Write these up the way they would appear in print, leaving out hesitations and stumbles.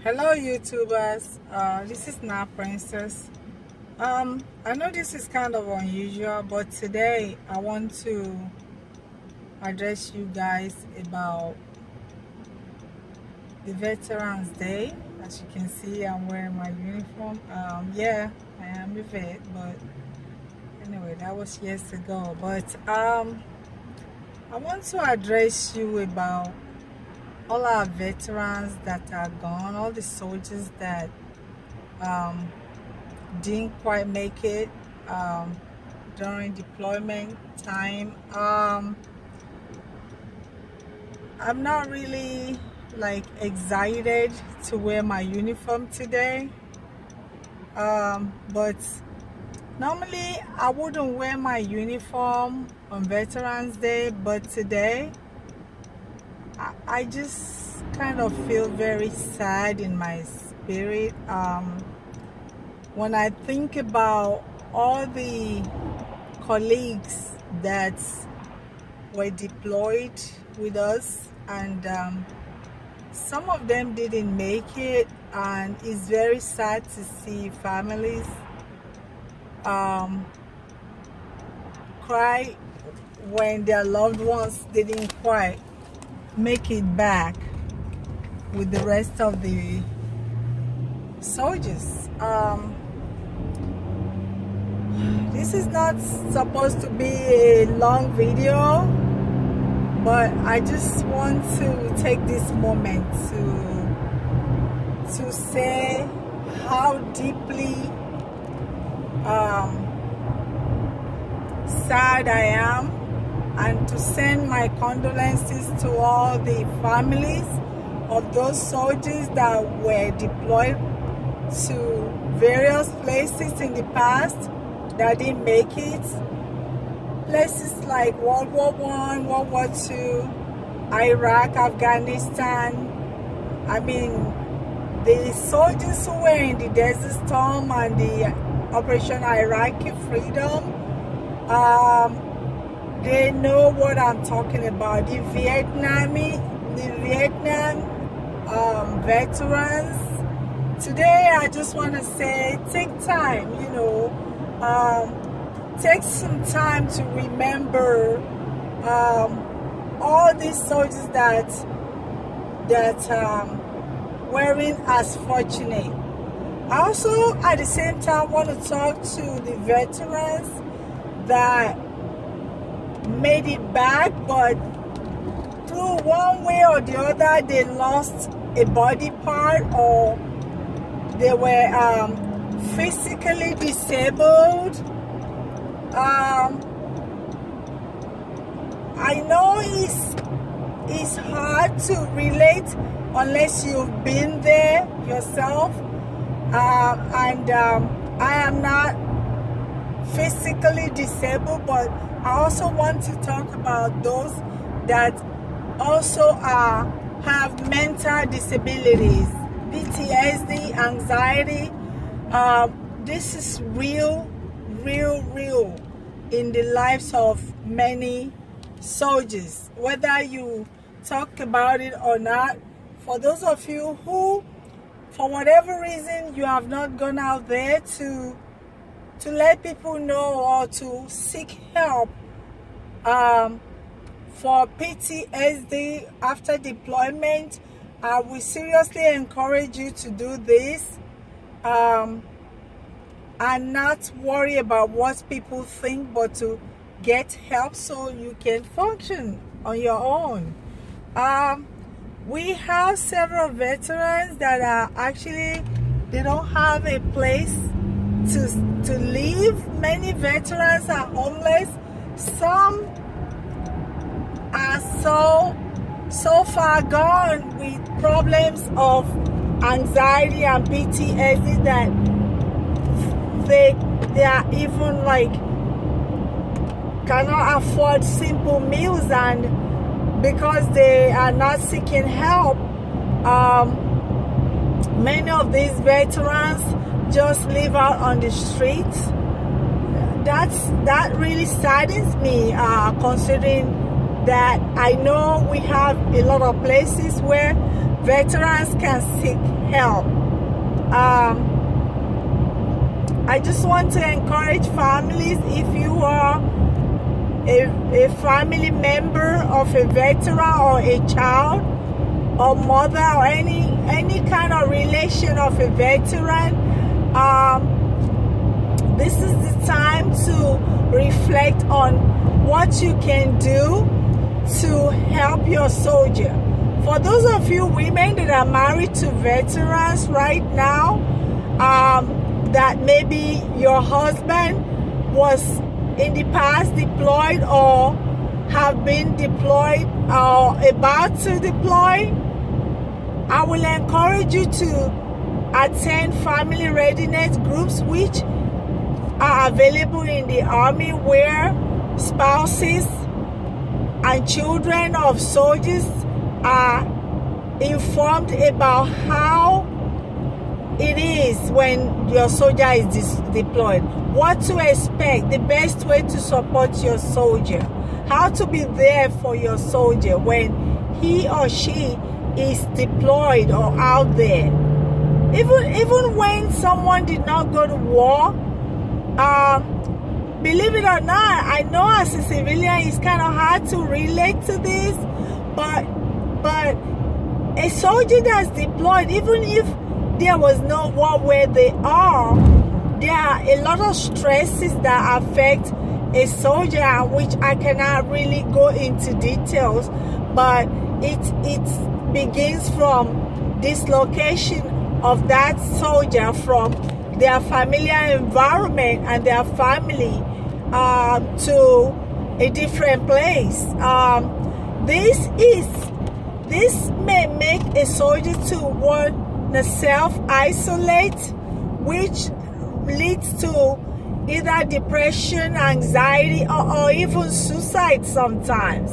Hello YouTubers, this is Na Princess. I know this is kind of unusual, but today I want to address you guys about the Veterans Day. As you can see, I'm wearing my uniform. Yeah, I am a vet, but anyway, that was years ago. But I want to address you about all our veterans that are gone, all the soldiers that um, didn't quite make it during deployment time. I'm not really like excited to wear my uniform today, but normally I wouldn't wear my uniform on Veterans Day, but today I just kind of feel very sad in my spirit when I think about all the colleagues that were deployed with us, and some of them didn't make it, and it's very sad to see families cry when their loved ones didn't quite make it back with the rest of the soldiers. This is not supposed to be a long video, but I just want to take this moment to say how deeply sad I am, and to send my condolences to all the families of those soldiers that were deployed to various places in the past that didn't make it. Places like World War I, World War II, Iraq, Afghanistan. I mean, the soldiers who were in the Desert Storm and the Operation Iraqi Freedom, they know what I'm talking about. The Vietnam veterans. Today, I just want to say, take time, take some time to remember all these soldiers that weren't as fortunate. I also, at the same time, want to talk to the veterans that made it back, but through one way or the other, they lost a body part, or they were physically disabled. I know it's hard to relate unless you've been there yourself, and I am not physically disabled, but I also want to talk about those that also have mental disabilities, PTSD, anxiety. This is real in the lives of many soldiers, whether you talk about it or not. For those of you who, for whatever reason, you have not gone out there to let people know or to seek help for PTSD after deployment, I will seriously encourage you to do this and not worry about what people think, but to get help so you can function on your own. We have several veterans that are actually, they don't have a place to live. Many veterans are homeless. Some are so far gone with problems of anxiety and PTSD that they are even like cannot afford simple meals, and because they are not seeking help, many of these veterans just live out on the streets. That really saddens me, considering that I know we have a lot of places where veterans can seek help. I just want to encourage families, if you are a family member of a veteran or a child or mother or any kind of relation of a veteran, this is the time to reflect on what you can do to help your soldier. For those of you women that are married to veterans right now, that maybe your husband was in the past deployed or have been deployed or about to deploy, I will encourage you to attend family readiness groups which are available in the Army, where spouses and children of soldiers are informed about how it is when your soldier is deployed, what to expect, the best way to support your soldier, how to be there for your soldier when he or she is deployed or out there. Even when someone did not go to war, believe it or not, I know as a civilian it's kind of hard to relate to this, but a soldier that's deployed, even if there was no war where they are, there are a lot of stresses that affect a soldier, which I cannot really go into details, but it begins from dislocation of that soldier from their familiar environment and their family to a different place. This may make a soldier to want to self-isolate, which leads to either depression, anxiety, or even suicide sometimes.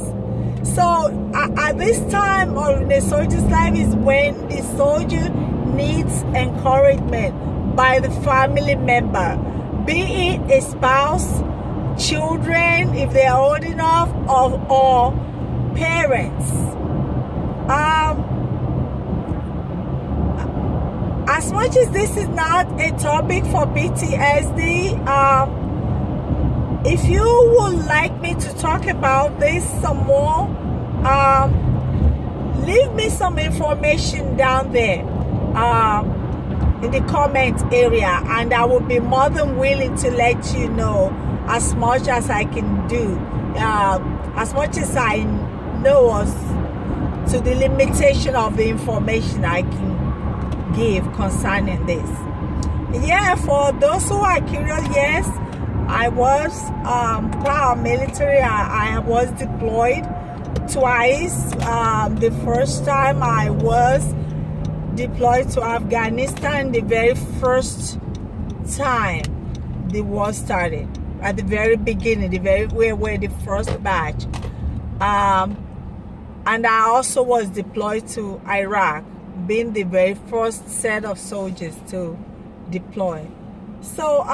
So at this time of the soldier's life is when the soldier needs encouragement by the family member, be it a spouse, children if they're old enough, or parents. As much as this is not a topic for PTSD, if you would like me to talk about this some more, leave me some information down there in the comment area, and I will be more than willing to let you know as much as I can do, as much as I know as to the limitation of the information I can give concerning this. Yeah, for those who are curious, yes, I was paramilitary. I was deployed twice. The first time I was deployed to Afghanistan, the very first time the war started, at the very beginning, we were the first batch. And I also was deployed to Iraq, being the very first set of soldiers to deploy. So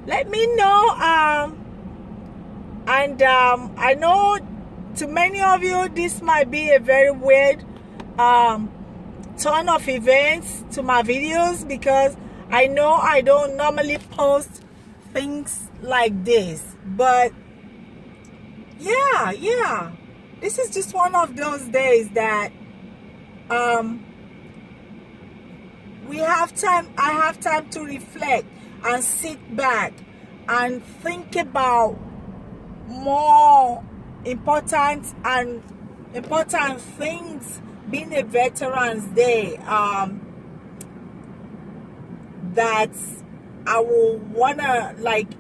let me know, and I know to many of you this might be a very weird turn of events to my videos, because I know I don't normally post things like this, but yeah, this is just one of those days that we have time. I have time to reflect and sit back and think about more important things, being a Veterans Day, that I will wanna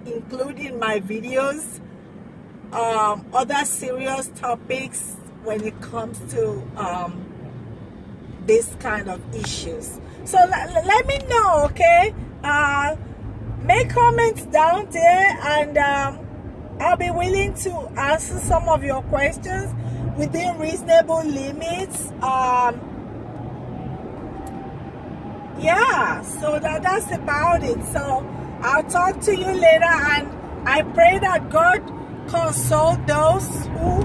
include in my videos. Other serious topics when it comes to this kind of issues. So let me know, okay? Make comments down there, and I'll be willing to answer some of your questions within reasonable limits. Yeah, so that's about it. So I'll talk to you later, and I pray that God console those who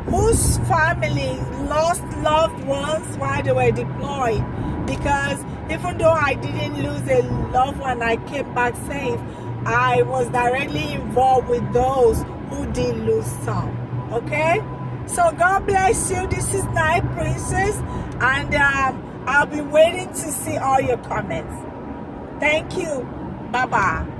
whose family lost loved ones while they were deployed. Because even though I didn't lose a loved one, I came back safe. I was directly involved with those who did lose some. Okay? So God bless you. This is Night Princess, and I'll be waiting to see all your comments. Thank you. Bye-bye.